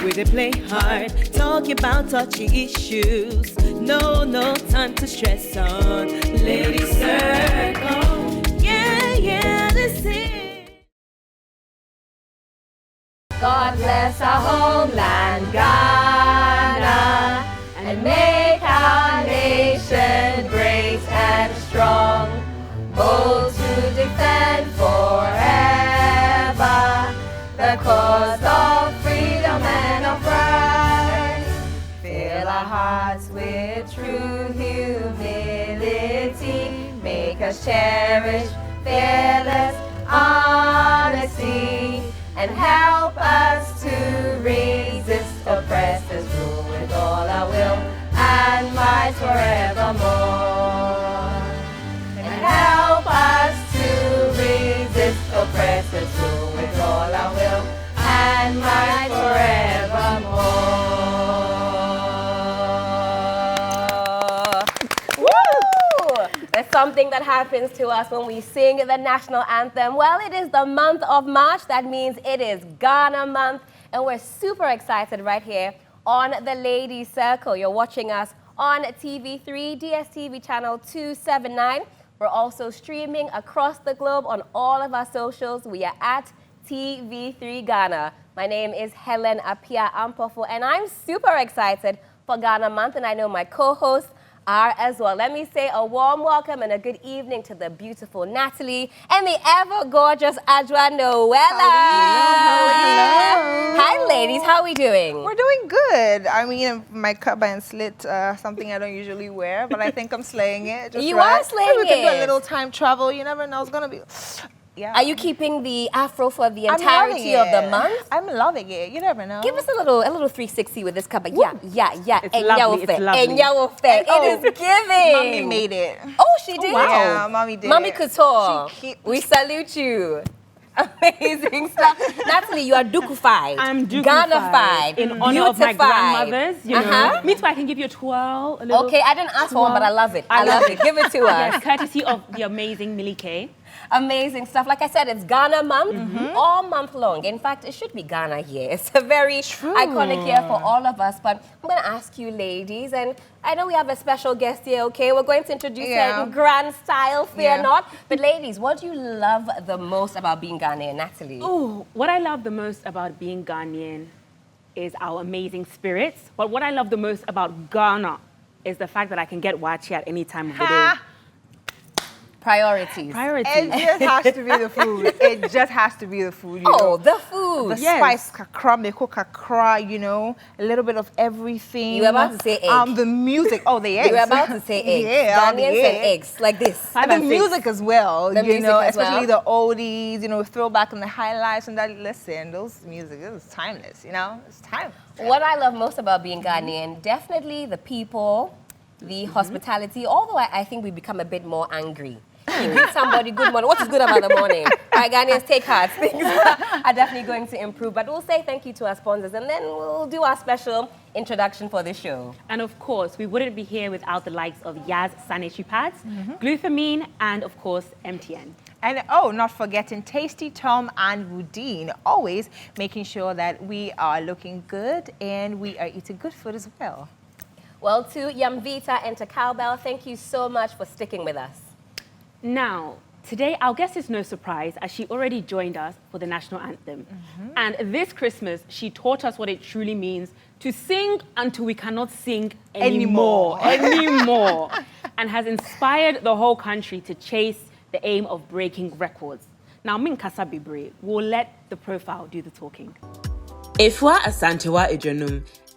We dey play hard, talk about touchy issues. No time to stress on. Lady Circle, yeah, this is. God bless our homeland, Ghana, and make our nation great and strong, bold to defend forever the cause of freedom and of right. Fill our hearts with true humility, make us cherish fearless honesty, and help us to resist oppressors' rule with all our will and might forevermore. And help us to resist oppressors' rule with all our will and might forevermore. Woo! There's something that happens to us when we sing the national anthem. Well, it is the month of March. That means it is Ghana month. And we're super excited right here on the Ladies Circle. You're watching us on TV3, DSTV channel 279. We're also streaming across the globe on all of our socials. We are at TV3 Ghana. My name is Helen Afua Asantewaa, and I'm super excited for Ghana month, and I know my co-hosts are as well. Let me say a warm welcome and a good evening to the beautiful Natalie and the ever-gorgeous Adwa Noella. Hello. Hi, ladies. How are we doing? We're doing good. I mean, my kaba and slit, something I don't usually wear, but I think I'm slaying it. Just You right. are slaying Maybe we can do it. a little time travel. You never know. It's going to be... Yeah. Are you keeping the afro for the I'm loving entirety of the it. month? I'm loving it. You never know. Give us a little 360 with this cover. Yeah. It's lovely, it's lovely. It is giving. Mommy made it. Oh, she did? wow. Yeah, Mommy did. Mommy Couture. We salute you. Amazing stuff. Natalie, you are Dukufied. I'm Ghana-fied. in honor of my Beautified. grandmothers. You know. Uh-huh. Me too, I can give you a twirl. A little Okay, I didn't ask for one, but I love it. I love it. Give it to us. Yes, courtesy of the amazing Millie K. Amazing stuff. Like I said, it's Ghana month, all month long. In fact, it should be Ghana year. It's a very iconic year for all of us. But I'm going to ask you, ladies, and I know we have a special guest here, okay? We're going to introduce her in grand style, fear not. But ladies, what do you love the most about being Ghanaian, Natalie? Oh, what I love the most about being Ghanaian is our amazing spirits. But what I love the most about Ghana is the fact that I can get wachi at any time of the day. Priorities. It just has to be the food. It just has to be the food. You know? The food. The spice, kakra, meko kakra, you know, a little bit of everything. You were about to say egg. The music. Oh, the eggs. You were about to say eggs. Yeah, Ghanaians and eggs, like this. And the music as well, The you music know, as especially the oldies, you know, throwback and the highlights and that. Listen, those music is timeless, you know, it's timeless. What I love most about being Ghanaian, definitely the people, the hospitality, although I think we become a bit more angry. You greet somebody, good morning. What is good about the morning? Right, Ghanaians, take heart. Things are definitely going to improve. But we'll say thank you to our sponsors, and then we'll do our special introduction for the show. And of course, we wouldn't be here without the likes of Yaz sanitary pads, glutamine, and of course, MTN. And not forgetting Tasty Tom and Woodine, always making sure that we are looking good and we are eating good food as well. Well, to Yamvita and to Cowbell, thank you so much for sticking with us. Now, today our guest is no surprise as she already joined us for the national anthem. And this Christmas, she taught us what it truly means to sing until we cannot sing anymore. And has inspired the whole country to chase the aim of breaking records. Now, Minkasa Bibre will let the profile do the talking. Afua Asantewaa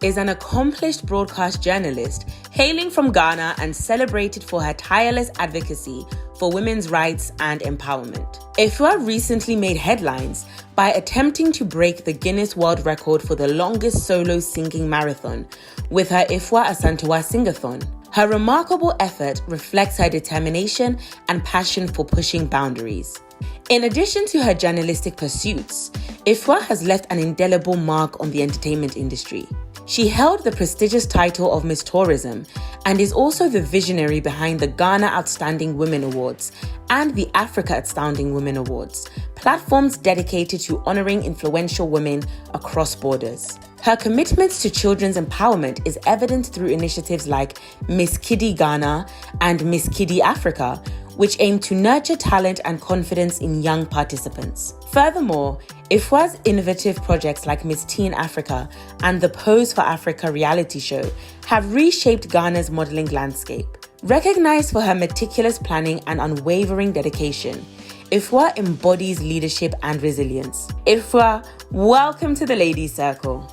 is an accomplished broadcast journalist hailing from Ghana and celebrated for her tireless advocacy for women's rights and empowerment. Afua recently made headlines by attempting to break the Guinness World Record for the longest solo singing marathon with her Afua Asantewaa singathon. Her remarkable effort reflects her determination and passion for pushing boundaries. In addition to her journalistic pursuits, Afua has left an indelible mark on the entertainment industry. She held the prestigious title of Miss Tourism and is also the visionary behind the Ghana Outstanding Women Awards and the Africa Outstanding Women Awards, platforms dedicated to honoring influential women across borders. Her commitment to children's empowerment is evident through initiatives like Miss Kiddie Ghana and Miss Kiddie Africa, which aim to nurture talent and confidence in young participants. Furthermore, Afua's innovative projects like Miss Teen Africa and the Pose for Africa reality show have reshaped Ghana's modeling landscape. Recognized for her meticulous planning and unwavering dedication, Afua embodies leadership and resilience. Afua, welcome to the Ladies Circle.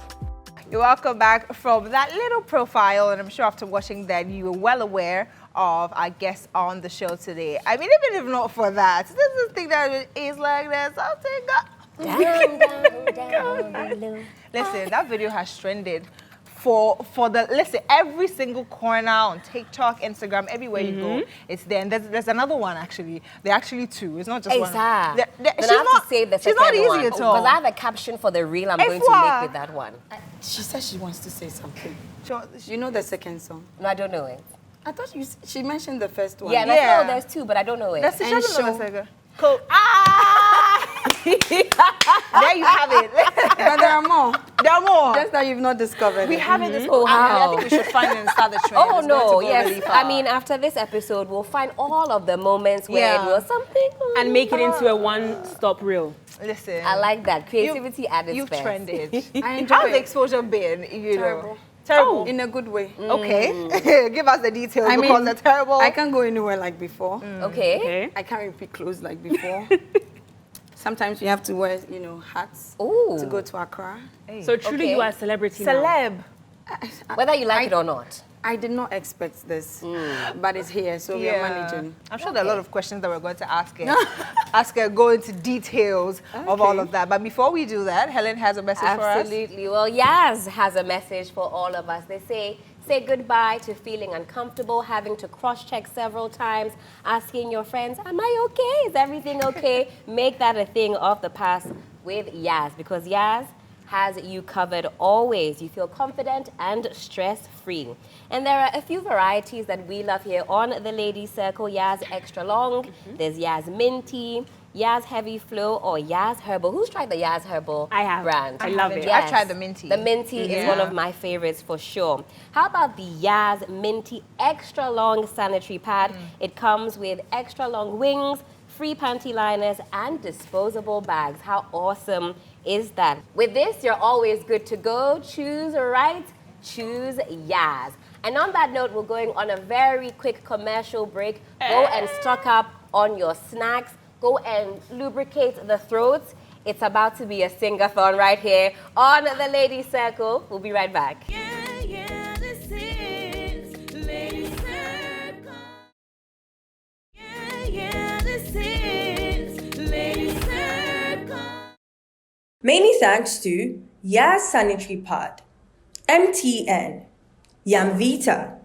You're welcome back from that little profile, and I'm sure after watching that, you were well aware of our guest on the show today. I mean, even if not for that, this is the thing that is like this. Down below. Listen, that video has trended for every single corner on TikTok, Instagram, everywhere you go, it's there. And there's another one actually. There are actually two. It's not just one. Then She's I have to save the she's second not easy one at all. because I have a caption for the reel I'm going to make with that one. She said she wants to say something. Sure. You know the second song? No, I don't know it. I thought she mentioned the first one. Yeah, and I know there's two, but I don't know it. That's the And show. show. Cool. There you have it. But there are more. There are more. Just that you've not discovered We it. have it this Oh, I wow. think we should find it and start the trend. Oh It's going no, to go yes. really far. I mean, after this episode, we'll find all of the moments where Yeah. it was something. And make it into a one-stop reel. Listen. I like that. Creativity at its You've best. trended. I enjoy How's the it. exposure been? You Terrible. know? Terrible. In a good way. Okay. Give us the details I because mean, they're terrible. I can't go anywhere like before. Okay. Okay. I can't repeat clothes like before. Sometimes you have to wear, hats Ooh. to go to Accra. So truly Okay. you are a celebrity now. Celeb. Whether you like it or not. I did not expect this, but it's here, so we are managing. I'm sure there are a lot of questions that we're going to ask her. Ask her, go into details of all of that. But before we do that, Helen has a message for us. Absolutely. Well, Yaz has a message for all of us. They say goodbye to feeling uncomfortable, having to cross-check several times, asking your friends, am I okay? Is everything okay? Make that a thing of the past with Yaz, because Yaz has you covered always. You feel confident and stress-free. And there are a few varieties that we love here on the Ladies Circle. Yaz Extra Long, there's Yaz Minty, Yaz Heavy Flow, or Yaz Herbal. Who's tried the Yaz Herbal I have. brand? I love it. I've tried the minty. The minty is one of my favorites for sure. How about the Yaz Minty Extra Long Sanitary Pad? It comes with extra long wings, free panty liners, and disposable bags. How awesome is that? With this, you're always good to go. Choose right, choose Yaz. And on that note, we're going on a very quick commercial break. Go and stock up on your snacks. Go and lubricate the throats. It's about to be a singathon right here on the Ladies Circle. We'll be right back. Yeah, this is Ladies Circle. Yeah, this is Ladies Circle. Many thanks to Yaz Sanitary Pad, MTN, Yamvita,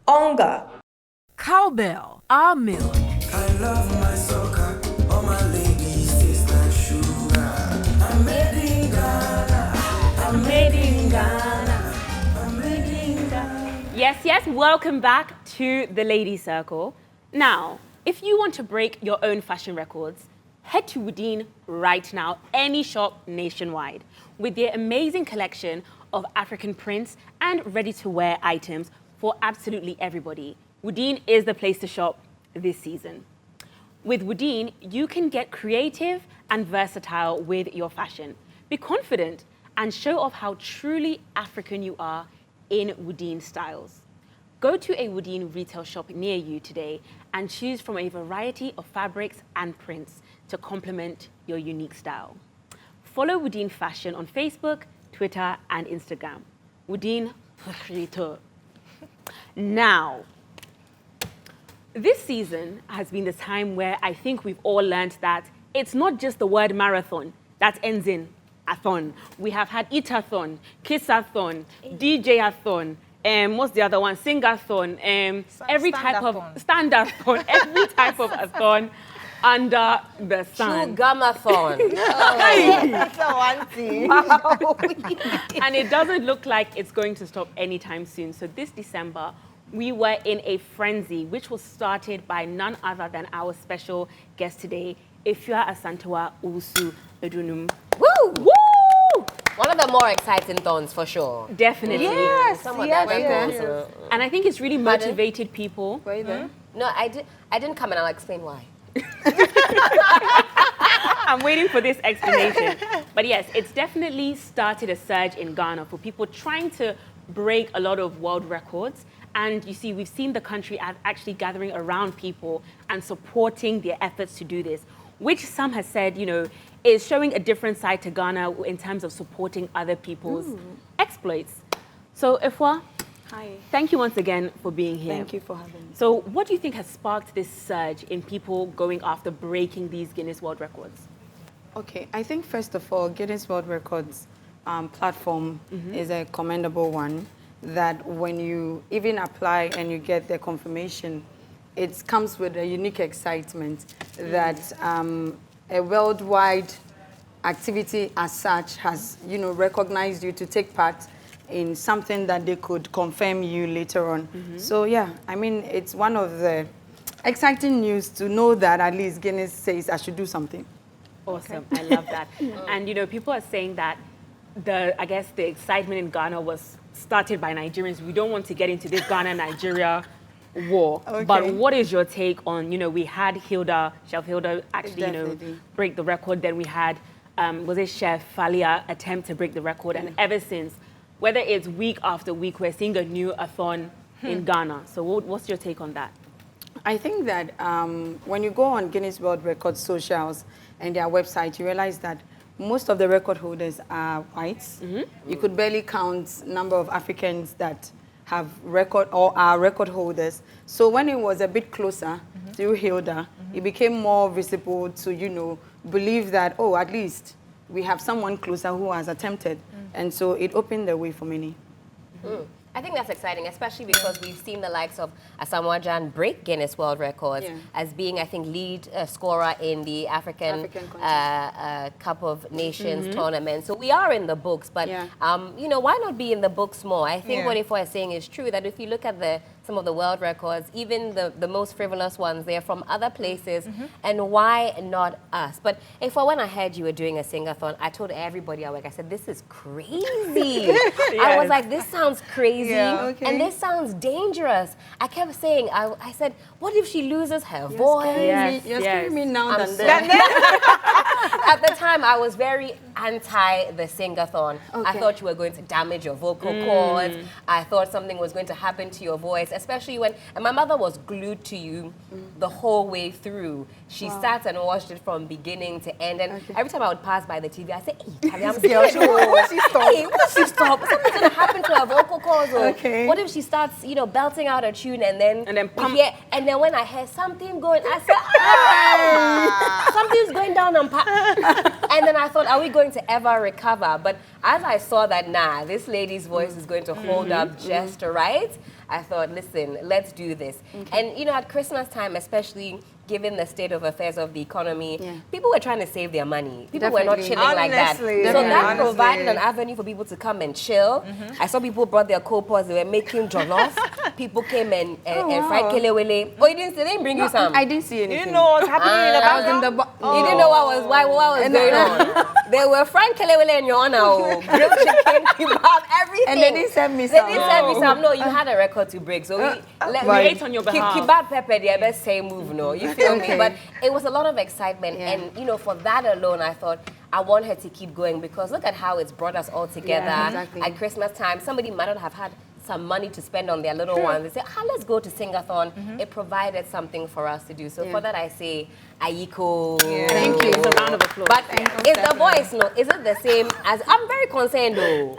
Onga, Cowbell, our milk. I love my soccer, all my ladies taste like sugar. I'm made in Ghana, I'm made in Ghana, I'm made in Ghana. Yes, welcome back to the Ladies Circle. Now, if you want to break your own fashion records, head to Woodeen right now, any shop nationwide, with their amazing collection of African prints and ready-to-wear items for absolutely everybody. Woodeen is the place to shop this season. With Woodeen, you can get creative and versatile with your fashion. Be confident and show off how truly African you are in Woodeen styles. Go to a Woodeen retail shop near you today and choose from a variety of fabrics and prints to complement your unique style. Follow Woodeen Fashion on Facebook, Twitter, and Instagram. Woodeen Retail. Now, this season has been the time where I think we've all learned that it's not just the word marathon that ends in athon. We have had eat-a-thon, kiss-a-thon, DJ-a-thon, what's the other one? Sing-a-thon, every type of stand-a-thon, every type of a thon under the True sun. Gamathon. So auntie. And it doesn't look like it's going to stop anytime soon. So this December, we were in a frenzy, which was started by none other than our special guest today, Afua Asantewaa Usu Edunum. Woo! Woo! One of the more exciting thons for sure. Definitely. Yes, Some of yes, that yes. also. And I think it's really motivated people. Were you there? No, I didn't come, and I'll explain why. I'm waiting for this explanation. But yes, it's definitely started a surge in Ghana for people trying to break a lot of world records. And you see, we've seen the country as actually gathering around people and supporting their efforts to do this, which some have said, you know, is showing a different side to Ghana in terms of supporting other people's exploits. So, Afua, Hi. thank you once again for being here. Thank you for having me. So what do you think has sparked this surge in people going after breaking these Guinness World Records? Okay, I think first of all, Guinness World Records platform is a commendable one, that when you even apply and you get the confirmation, it comes with a unique excitement that a worldwide activity as such has, you know, recognized you to take part in something that they could confirm you later on. So yeah, I mean, it's one of the exciting news to know that at least Guinness says I should do something. Awesome, I love that. And you know, people are saying that I guess the excitement in Ghana was started by Nigerians. We don't want to get into this Ghana-Nigeria war. Okay. But what is your take on, you know, we had Chef Hilda actually, you know, Definitely. break the record. Then we had, was it Chef Falia attempt to break the record. And ever since, whether it's week after week, we're seeing a new athon in Ghana. So what's your take on that? I think that when you go on Guinness World Record socials and their website, you realize that most of the record holders are whites. You could barely count number of Africans that have record or are record holders. So when it was a bit closer to Hilda, it became more visible to, you know, believe that, oh, at least we have someone closer who has attempted. And so it opened the way for many. I think that's exciting, especially because we've seen the likes of Asamoah Gyan break Guinness World Records as being, I think, lead scorer in the African Cup of Nations tournament. So we are in the books, but you know, why not be in the books more? I think what Afua is saying is true, that if you look at some of the world records, even the most frivolous ones, they're from other places, and why not us? But Afua, when I heard you were doing a singathon, I told everybody at work, I said, this is crazy. I was like, this sounds crazy, and this sounds dangerous. I kept saying, I said, what if she loses her voice? You're scaring me now I'm than so- then. At the time, I was very anti the singathon. I thought you were going to damage your vocal cords. I thought something was going to happen to your voice, especially when, and my mother was glued to you the whole way through. She sat and watched it from beginning to end. And every time I would pass by the TV, I said, hey, I'm scared. What if she stops? Something's going to happen to her vocal cords. Or what if she starts, you know, belting out a tune and then pump. Yeah, and then when I heard something going, I said, ah, something's going down on and then I thought, are we going to ever recover? But as I saw that, nah, this lady's voice is going to hold up just right, I thought, listen, let's do this. And you know, at Christmas time, especially given the state of affairs of the economy, people were trying to save their money. People were not chilling like that. So that provided an avenue for people to come and chill. I saw people brought their cold-pots, they were making jollof. People came and fried kelewele. Oh, they didn't bring you some? I didn't see anything. You know what's happening in the background? You didn't know what was going on. They were fried kelewele in your honor, grilled chicken, kebab, everything. And they didn't send me some. They didn't send me some. No, you had a record to break. So we ate on your behalf. Kebab pepper, the best same move, no. You feel me? But it was a lot of excitement. And, you know, for that alone, I thought, I want her to keep going, because look at how it's brought us all together. At Christmas time. Somebody might not have had some money to spend on their little ones. They say, let's go to singathon. It provided something for us to do. So for that, I say, Ayiko. Thank you. It's a round of applause. But is the voice, no, is it the same as, I'm very concerned though.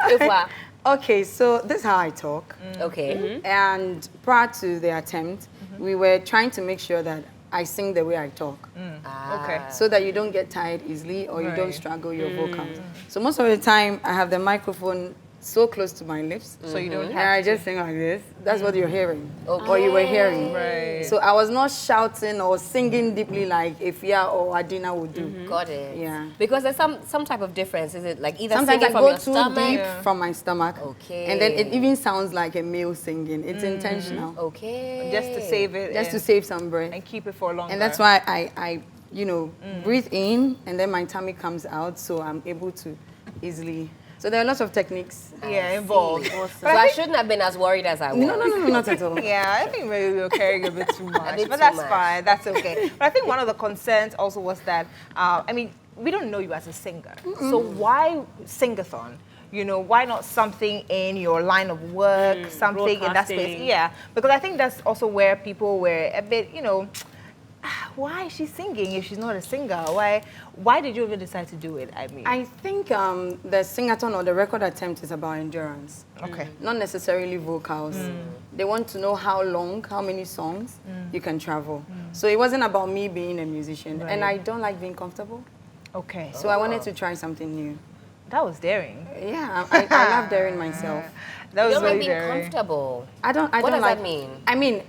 Okay, so this is how I talk. Okay. And prior to the attempt, we were trying to make sure that I sing the way I talk. Okay. So that you don't get tired easily or you don't struggle your vocals. So most of the time, I have the microphone so close to my lips. So you don't And have I just sing like this. That's what you're hearing, Okay. or you were hearing. Right. So I was not shouting or singing deeply like Afua or Adina would do. Got it. Yeah. Because there's some type of difference. Is it like either Sometimes I singing from go your too stomach? deep from my stomach. Okay. And then it even sounds like a male singing. It's intentional. Okay. just to save it. Just to and- save some breath. and keep it for longer. And that's why I breathe in and then my tummy comes out, so I'm able to easily. So there are lots of techniques. involved. So I shouldn't have been as worried as I was. No, not at all. Yeah, I think maybe we were carrying a bit too much, bit but too that's much. fine. That's okay. But I think one of the concerns also was that, I mean, we don't know you as a singer, so why singathon? You know, why not something in your line of work, something in that space? broadcasting. Yeah, because I think that's also where people were a bit, why is she singing if she's not a singer? Why did you even decide to do it? I mean, I think the singathon or the record attempt is about endurance. okay. Not necessarily vocals. They want to know how long, how many songs you can travel. So it wasn't about me being a musician. And I don't like being comfortable. Okay. So I wanted to try something new. That was daring. Yeah, I love daring myself. That You was don't like very being daring. comfortable. I don't What does like, that mean? I mean,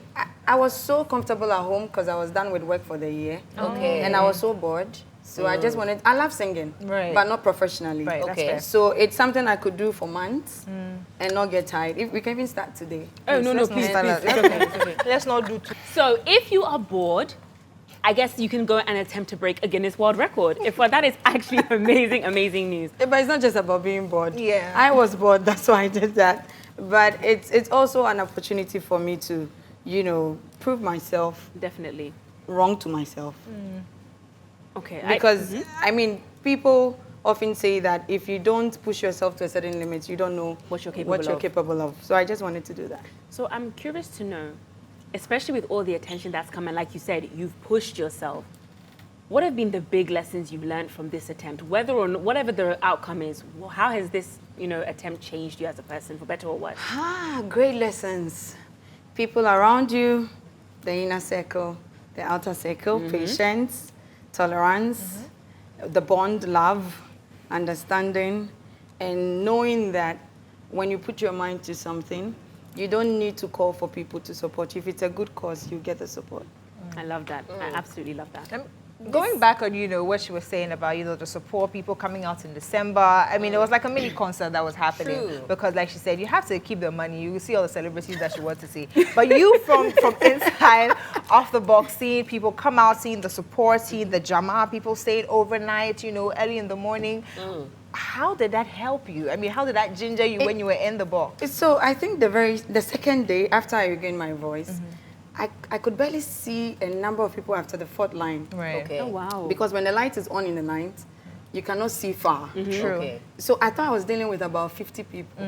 I was so comfortable at home because I was done with work for the year. Okay. And I was so bored. So I just wanted, I love singing, Right. but not professionally. Right, that's Okay. fair. So it's something I could do for months and not get tired. If we can even start today. Oh, no, Let's not please. start that. It's okay, it's okay. Let's not do too. So if you are bored, I guess you can go and attempt to break a Guinness World Record. That is actually amazing, amazing news. But it's not just about being bored. Yeah. I was bored, that's why I did that. But it's also an opportunity for me to, prove myself Definitely. wrong to myself. Okay. Because, I mean, people often say that if you don't push yourself to a certain limit, you don't know What you're capable of. So I just wanted to do that. So I'm curious to know, especially with all the attention that's come, and like you said, you've pushed yourself. What have been the big lessons you've learned from this attempt? Whatever the outcome is, how has this, attempt changed you as a person, for better or worse? Great lessons. People around you, the inner circle, the outer circle, patience, tolerance, the bond, love, understanding, and knowing that when you put your mind to something, you don't need to call for people to support you. If it's a good cause, you get the support. I love that. I absolutely love that. Going back on, what she was saying about, the support, people coming out in December. I mean, it was like a mini concert that was happening. True. Because like she said, you have to keep the money. You see all the celebrities that you want to see. But you from inside, off the box, seeing people come out, seeing the support, seeing the jama, people stayed overnight, early in the morning. How did that help you? I mean, how did that ginger you when you were in the box? So I think the second day after I regained my voice, I could barely see a number of people after the fourth line. Right. Okay. Oh, wow. Because when the light is on in the night, you cannot see far. True. Okay. So I thought I was dealing with about 50 people.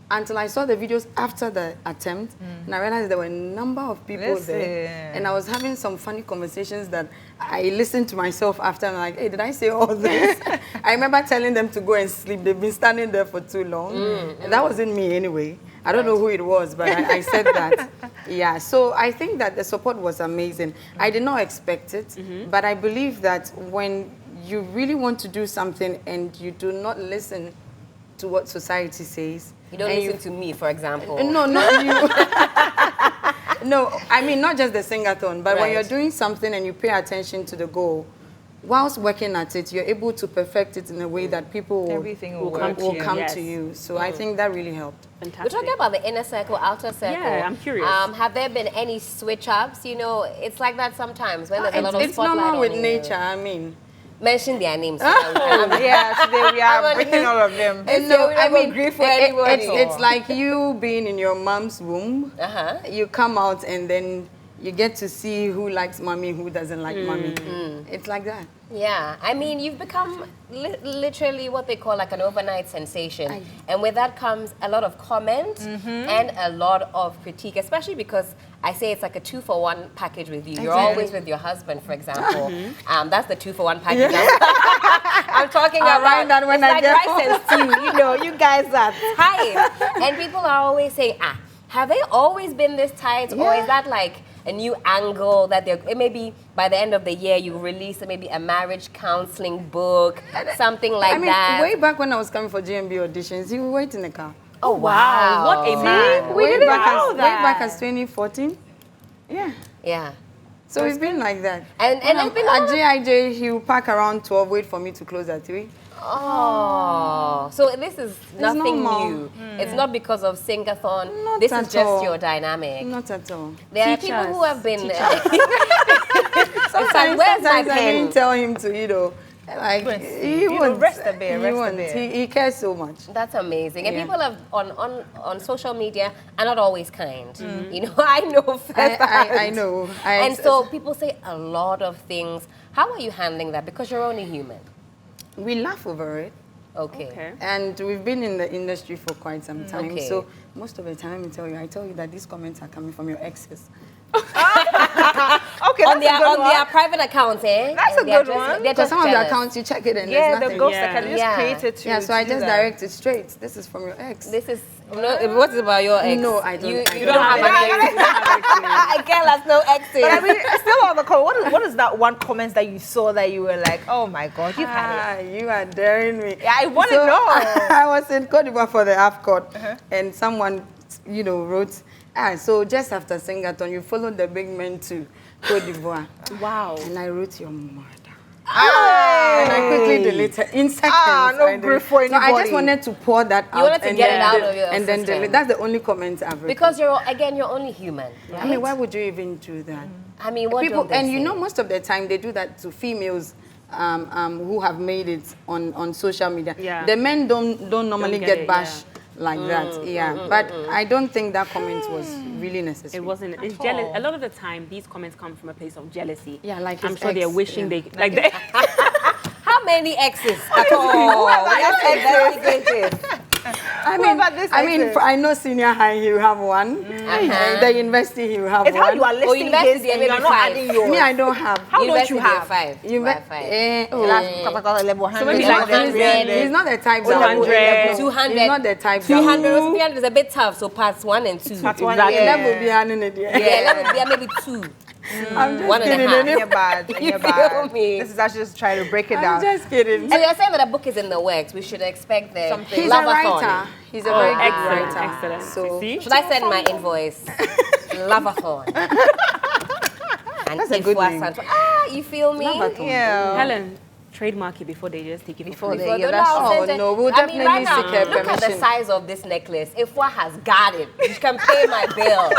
Until I saw the videos after the attempt, and I realized there were a number of people there. Listen. And I was having some funny conversations that I listened to myself after. I'm like, hey, did I say all this? I remember telling them to go and sleep. They've been standing there for too long. And that wasn't me anyway. I don't know who it was, but I said that. Yeah, so I think that the support was amazing. I did not expect it, but I believe that when you really want to do something and you do not listen to what society says. You don't listen to me, for example. No, not you. No, I mean, not just the singathon, but when Right. you're doing something and you pay attention to the goal, whilst working at it, you're able to perfect it in a way that people Everything will will work, come yes. to you. So I think that really helped. We're Fantastic. talking about the inner circle, outer circle. Yeah, I'm curious. Have there been any switch-ups? It's like that sometimes when there's a lot of It's spotlight normal with on you. nature, I mean. Mention their names. so that we can- Yeah, today we are bringing all of them. No, I mean, grief for anyone. it's like you being in your mom's womb. Uh-huh. You come out and then you get to see who likes mommy, who doesn't like mommy. It's like that. Yeah, I mean, you've become literally what they call like an overnight sensation. And with that comes a lot of comment and a lot of critique, especially because I say it's like a 2-for-1 package with you. You're Exactly. always with your husband, for example. That's the 2-for-1 package. I'm talking I'll about write that when it's I like get rice home. and stew. You guys are tight. And people are always saying, have they always been this tight? Or is that like a new angle that maybe by the end of the year you release maybe a marriage counseling book, something like I mean, that. way back when I was coming for GMB auditions, you would wait in the car. Oh, wow. What a man. We didn't know Way that. back as 2014. Yeah. Yeah. So it's been like that. And it's been at GIJ, he will pack around 12, wait for me to close at 3. Oh, so this is nothing normal. new. It's not because of singathon. Not This at is just all. your dynamic. Not at all. There are Teach people us. who have been. Sometimes where's my I pen? mean, tell him to, like, he won't. rest a bit, He rest a won't. bit. He cares so much. That's amazing. And Yeah. people have on social media are not always kind. You know, I know firsthand. I know. And so people say a lot of things. How are you handling that? Because you're only human. We laugh over it. Okay. And we've been in the industry for quite some time. Okay. So most of the time, I tell you that these comments are coming from your exes. Okay, On that's a good one. their private accounts, eh? That's a And they're good just- one. They're Because just some of the jealous. accounts, you check it and Yeah, there's the nothing. ghost Yeah. that can just Yeah. create it to Yeah, so I do just that. direct it straight. This is from your ex. This is what is about your ex? No, I don't- You, I you don't don't have have an ex. A girl has no exes. But I mean, still on the call, what is that one comment that you saw that you were like, oh my God, you've had it? You are daring me. Yeah, I want to So, know. I was in Cote d'Ivoire for the AFCON, and someone, wrote, so just after Singathon, you followed the big men to Cote d'Ivoire. Wow. And I wrote your mother. Ah, And I quickly deleted in seconds. no I deleted. grief for So I anybody. just wanted to pour that out. wanted to and get then it out del- of your And then system. delete. That's the only comment I've written. Because you're only human. Right? I mean, why would you even do that? I mean, what People, don't they and you say? know, most of the time they do that to females who have made it on social media. Yeah. The men don't normally get get it, bashed like that. Yeah, but I don't think that comment was really necessary. It wasn't. It's jealous. A lot of the time, these comments come from a place of jealousy. Yeah, like I'm his sure they're ex, wishing yeah. they like they. How many exes at all? Let's investigate this. I mean, about this I mean, exes? I know senior high he will have one. And the university he will have It's one. how you are listing university, his and maybe you're not five. adding yours. Me, I don't have. How don't University you have? 5. You By met- 5. Level 100, maybe level like 100. He's not the type 200. that 200. He's not the type 300, 300 is a bit tough, so parts 1 and 2. Part one, Exactly. yeah. Level behind in it. Yeah, let me be maybe 2. I'm just 1 and a kidding. half. innit? You're bad. You You're feel bad. me? This is actually just trying to break it I'm down. just kidding. And you're saying that a book is in the works. We should expect the Something. He's a Lavathon. writer. He's a very good Excellent, writer. excellent. So See? Should I send my invoice? Lavathon. And That's a good Afua name. Asantewaa. You feel me? Lavathon. Yeah. Helen, trademark it before they just take it Before for they- free. For Yeah, the that's love true. center. Oh, no, we'll I mean, right definitely now, seek her look at the permission. size of this necklace. Ifwa has got it. You can pay my bill.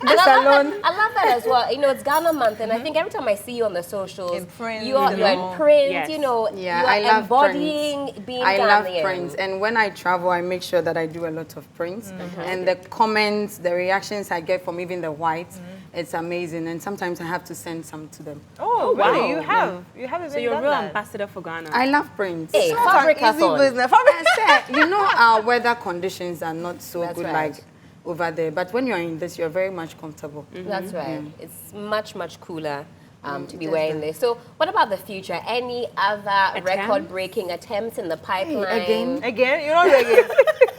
And This I love alone. that, I love that as well. You know, it's Ghana month, and I think every time I see you on the socials, In print, you're you know. in print. Yes. You know, Yeah, you are I love embodying prints. being I Ghanaian. love prints, and when I travel, I make sure that I do a lot of prints. And the comments, the reactions I get from even the whites, it's amazing. And sometimes I have to send some to them. Oh, really? wow. You have? You haven't So been you're a done real that? ambassador for Ghana. I love prints. Hey, It's not an easy Fabricathon. business. I said, you know, our weather conditions are not so That's good right. like over there. But when you're in this, you're very much comfortable. That's right. It's much, much cooler to be it is wearing this. So what about the future? Any other Attempts? record-breaking attempts in the pipeline? again? Again? You're not again.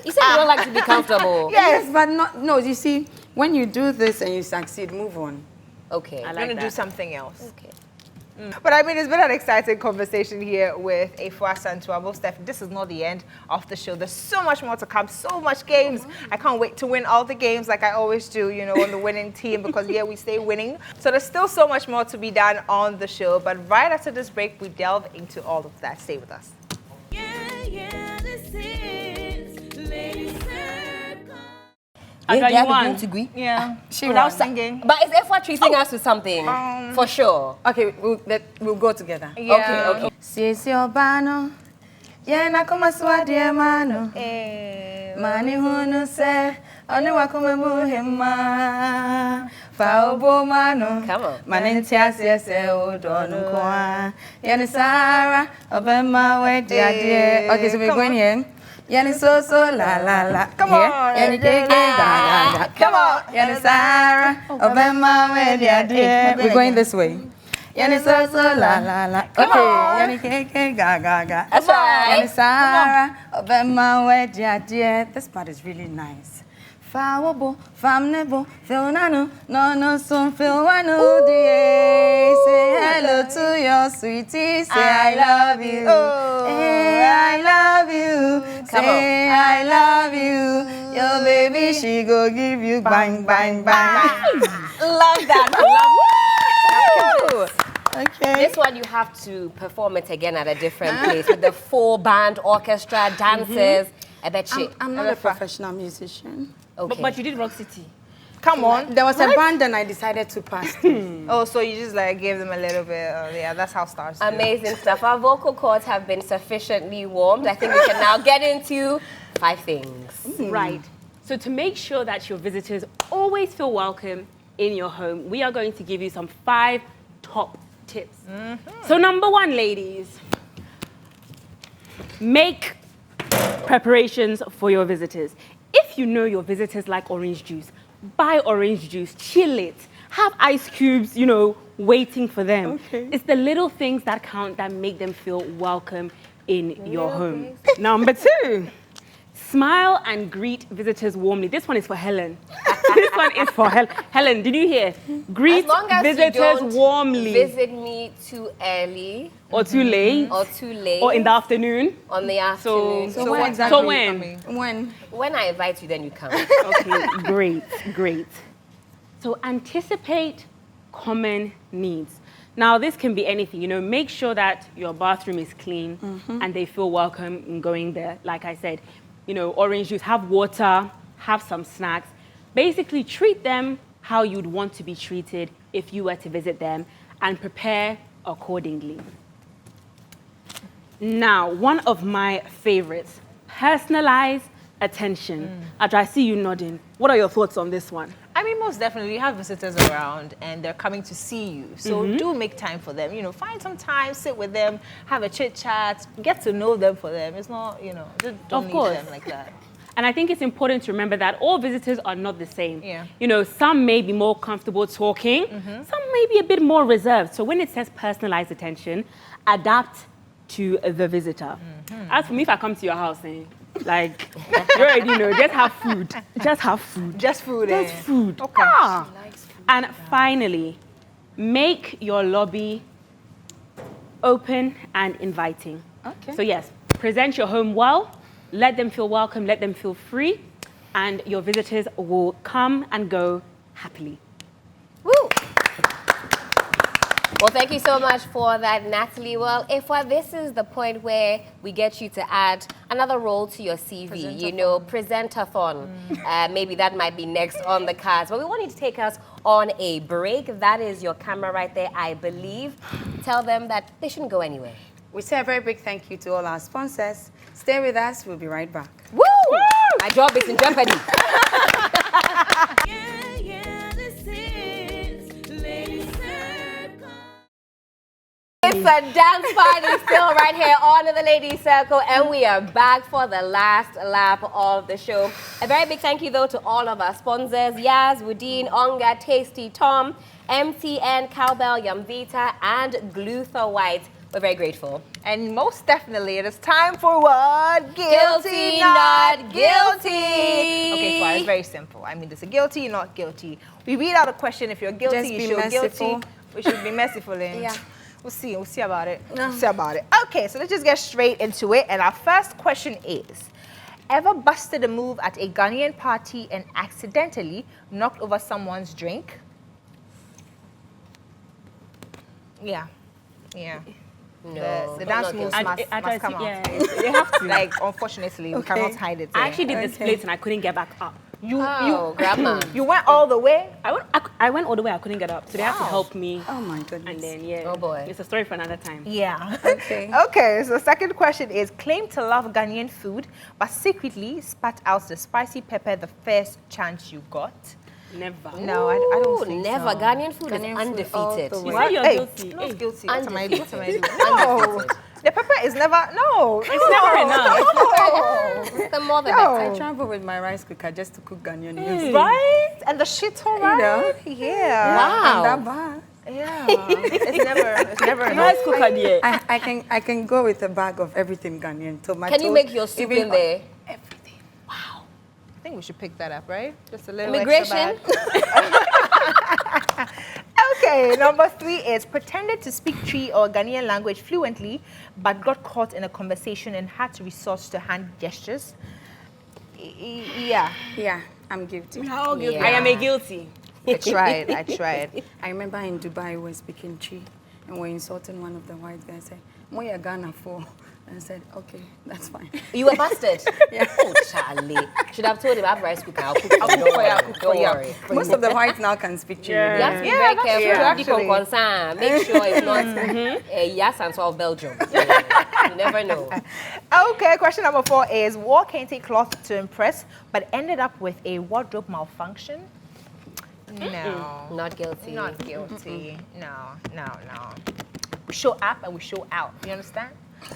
You said you don't like to be comfortable. Yes, but no, you see, when you do this and you succeed, move on. Okay. I You're like going to do that. something else. Okay. But I mean, it's been an exciting conversation here with Afua Asantewaa. Most definitely, this is not the end of the show. There's so much more to come, so much games. I can't wait to win all the games like I always do, you know, on the winning team, because yeah, we stay winning. So there's still so much more to be done on the show. But right after this break, we delve into all of that. Stay with us. This is Lady Circle. I got you one. Yeah. She Without won. singing. But is Efwa treating us to something? For sure. Okay, we'll go together. Yeah. Okay. Sisi obano, yena kuma swadi mano, mani hunu se, oni wakume muhima, fa obo mano, Come on. manenti asiese udonu kwa, yeni Sarah, obema we diadie. Okay, so we're going here. Yani so la la la. Come Here. on. Yani keke ga ga. Come on. Yani Sarah, obema we diadie. We're going this way. Yani so la la la. Okay. Yani keke ga ga ga. That's right. Yani Sarah, obema we diadie. This part is really nice. Fawabo, famnebo, filnano, no son filwano dear. Say hello to your sweetie, say I love you. Hey, I love you. Say I love you. Your baby, she go give you bang, bang, bang. Love that. Love. Okay. This one you have to perform it again at a different place with the full band, orchestra, dancers. I bet you. I'm not a professional musician. Okay. But you did Rock City. Come on. There was a band and I decided to pass. Oh, so you just like gave them a little bit. Yeah, that's how stars do. Amazing stuff. Our vocal cords have been sufficiently warmed. I think we can now get into 5 things. Right. So to make sure that your visitors always feel welcome in your home, we are going to give you some 5 top tips. So number 1, ladies, make preparations for your visitors. If you know your visitors like orange juice, buy orange juice, chill it, have ice cubes, you know, waiting for them. Okay. It's the little things that count that make them feel welcome in your home. Number 2, smile and greet visitors warmly. This one is for Helen. This one is for Helen. Helen, did you hear? Greet As long as visitors you don't warmly. visit me too early Or too late. or too late. Or in the afternoon. on the afternoon. So when what exactly So are you when? coming? When? When I invite you, then you come. Okay, great, great. So anticipate common needs. Now, this can be anything, you know, make sure that your bathroom is clean and they feel welcome in going there. Like I said, you know, orange juice, have water, have some snacks. Basically, treat them how you'd want to be treated if you were to visit them and prepare accordingly. Now, one of my favorites, personalize attention. Adra, I see you nodding. What are your thoughts on this one? I mean, most definitely, you have visitors around and they're coming to see you. So do make time for them. You know, find some time, sit with them, have a chit chat, get to know them for them. It's not, you know, just don't Of leave course. them like that. And I think it's important to remember that all visitors are not the same. Yeah. You know, some may be more comfortable talking, some may be a bit more reserved. So when it says personalized attention, adapt to the visitor. As for me, if I come to your house, like, you already know, just have food. Just have food. Just food. Just food. Okay. Ah. And finally, make your lobby open and inviting. Okay. So yes, present your home well, let them feel welcome, let them feel free, and your visitors will come and go happily. Woo! Well, thank you so much for that, Natalie. Well, Afua, this is the point where we get you to add another role to your CV, you know, presentathon. Maybe that might be next on the cards. But we want you to take us on a break. That is your camera right there, I believe. Tell them that they shouldn't go anywhere. We say a very big thank you to all our sponsors. Stay with us. We'll be right back. Woo! My job is in jeopardy. It's a dance party still right here on the Ladies Circle, and we are back for the last lap of the show. A very big thank you, though, to all of our sponsors, Yaz, Woodine, Onga, Tasty Tom, MTN, Cowbell, Yumvita, and Glutha White. We're very grateful. And most definitely, it is time for what? Guilty, not guilty. Okay, so it's very simple. I mean, there's a guilty, not guilty. We read out a question. If you're guilty, Just you be show merciful. guilty. We should be merciful. Yeah. We'll see about it. We'll see about it. Okay, so let's just get straight into it. And our first question is, ever busted a move at a Ghanaian party and accidentally knocked over someone's drink? Yeah. No. The dance moves must come out. Yeah, you have to. Like, unfortunately, we cannot hide it. I actually did the splits and I couldn't get back up. Grandma. You went all the way? I went all the way, I couldn't get up. So they have to help me. Oh my goodness. And then, yeah. Oh, boy. It's a story for another time. Yeah. Okay. Okay, so the second question is, claim to love Ghanaian food, but secretly spat out the spicy pepper the first chance you got. Never. No, I don't think Never. so. Ghanaian food Ghanaian is food all undefeated. the way. You say you're Hey, guilty. not Hey. guilty. What am I doing? Undefeated. No. The pepper is never, no. It's never enough. The more the No. better. I travel with my rice cooker just to cook Ghanaian meals. Right? And the shit, all right? Yeah. Wow. And that bar. Yeah. It's never enough. Rice cooker, dear. I can go with a bag of everything Ghanaian. Tomatoes. Can you make your soup even in there? Everything. I think we should pick that up, right? Just a little Immigration. extra bad. Okay, number 3 is pretended to speak Twi or Ghanaian language fluently, but got caught in a conversation and had to resort to hand gestures. Yeah. Yeah, I'm guilty. How guilty? Yeah. I am a guilty. I tried. I remember in Dubai, we were speaking Chi, and we were insulting one of the white guys. Said, "Moya Ghana for," and I said, "Okay, that's fine." You were busted. Yeah. Oh, Charlie. Should have told him I have rice cooker. I'll cook for you. Don't worry. Most of the whites now can speak Chi. Yeah. You have to be Yeah, very that's careful. true, People actually. concern. Make sure it's not Yes and so of Belgium. You never know. Okay, question number 4 is wore kente cloth to impress, but ended up with a wardrobe malfunction. No. Not guilty. Not guilty. No. We show up and we show out. You understand?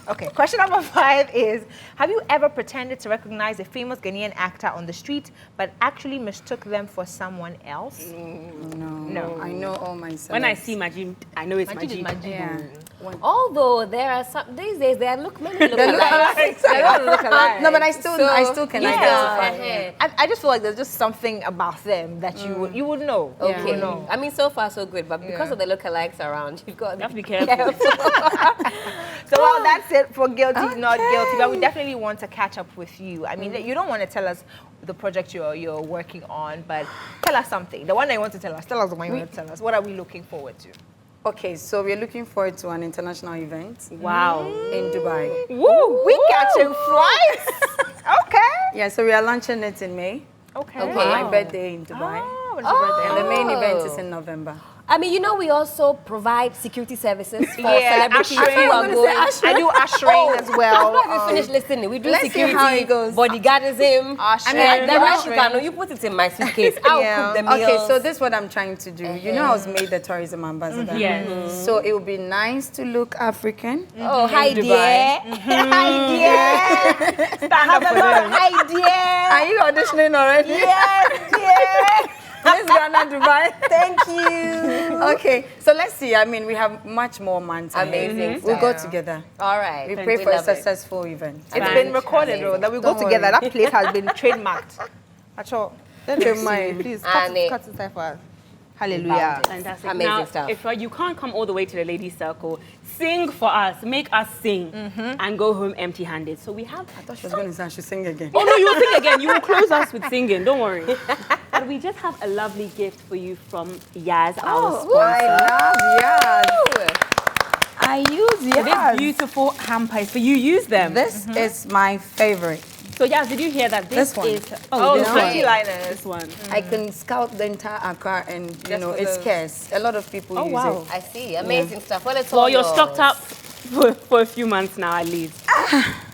Okay, question number 5 is, have you ever pretended to recognize a famous Ghanaian actor on the street, but actually mistook them for someone else? No, I know all my celebs. When I see Majid, I know it's Majid. Yeah. Although there are some these days, there look many look They look alike. alike. No, but I still can identify. I just feel like there's just something about them that you would know. Okay. You would know. I mean, so far so good, but because of the lookalikes around, you've got You have to be careful. So well, that's it for guilty, not guilty. But we definitely want to catch up with you. I mean, you don't want to tell us the project you're working on, but tell us something. The one that you want to tell us the one you want to tell us. What are we looking forward to? Okay, so we're looking forward to an international event Wow. in Dubai. Woo! We catching flights. Okay. Yeah, so we are launching it in May. Okay. For my birthday in Dubai. Oh, when's your birthday? And the main event is in November. I mean, you know, we also provide security services for Yeah, celebrities ushering. who are going. I do ushering as well. After we finish listening, we do Let's see security, how it goes. bodyguardism. Ushering. The rest you can know, you put it in my suitcase. I'll cook the meals. Okay, so this is what I'm trying to do. You know, I was made the tourism ambassador. Yes. So it would be nice to look African. Oh, hi Dubai. dear. Hi dear. Stand up for them. Hi dear. Are you auditioning already? Yes, dear. Miss Ghana, Dubai. Thank you. Okay, so let's see. I mean, we have much more months. ahead. Amazing We'll go stuff. together. All right. We pray for a love it. successful event. It's been recorded, though, that we go Don't together. worry. That place has been trademarked. Actually, Trademark. please And cut it for us. Hallelujah. Fantastic. Amazing now, stuff. if you can't come all the way to the ladies' circle, sing for us, make us sing, and go home empty-handed. So we have. I thought she was going to say I should sing again. Oh no, you will sing again. You will close us with singing. Don't worry. But we just have a lovely gift for you from Yaz, our sponsor. I love Yaz. I use This Yaz. beautiful hamper is for you. Use them. This is my favorite. So Yaz, did you hear that? This one. is Oh, this the one. pretty liners. this one. I can scout the entire Accra and, you know, for it's those. scarce. A lot of people use wow. it. I see. Amazing stuff. Well, it's Well, all you're yours. stocked up for a few months now at least.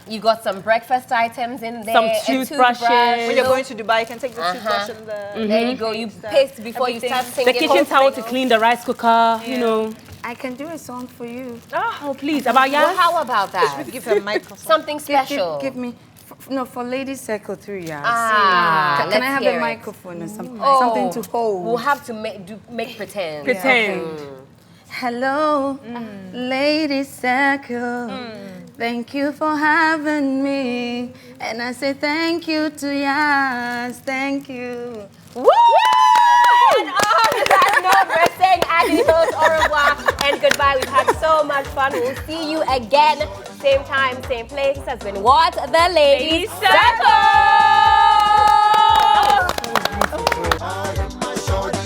You got some breakfast items in there. Some a toothbrushes. When you're going to Dubai, you can take the toothbrush and the... There you go. You paste before you start Everything. singing. The kitchen towel to clean the rice cooker, you know. I can do a song for you. Oh, please, about Well, Yaz? how about that? Give her a microphone. Something special. Give me, no, for Ladies Circle through Yaz. Ah, Can I let's have hear a it. microphone or something? Oh, Something to hold. We'll have to make pretend. Pretend. Hello, Ladies Circle. Thank you for having me. And I say thank you to Yaz. Thank you. Woo! And on that note, we're saying adios, au revoir, and goodbye. We've had so much fun. We'll see you again. Same time, same place. This has been What? The Ladies Circle! So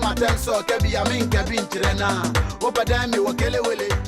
matenso kebi amin kebin tirena. Opadami wakele wele.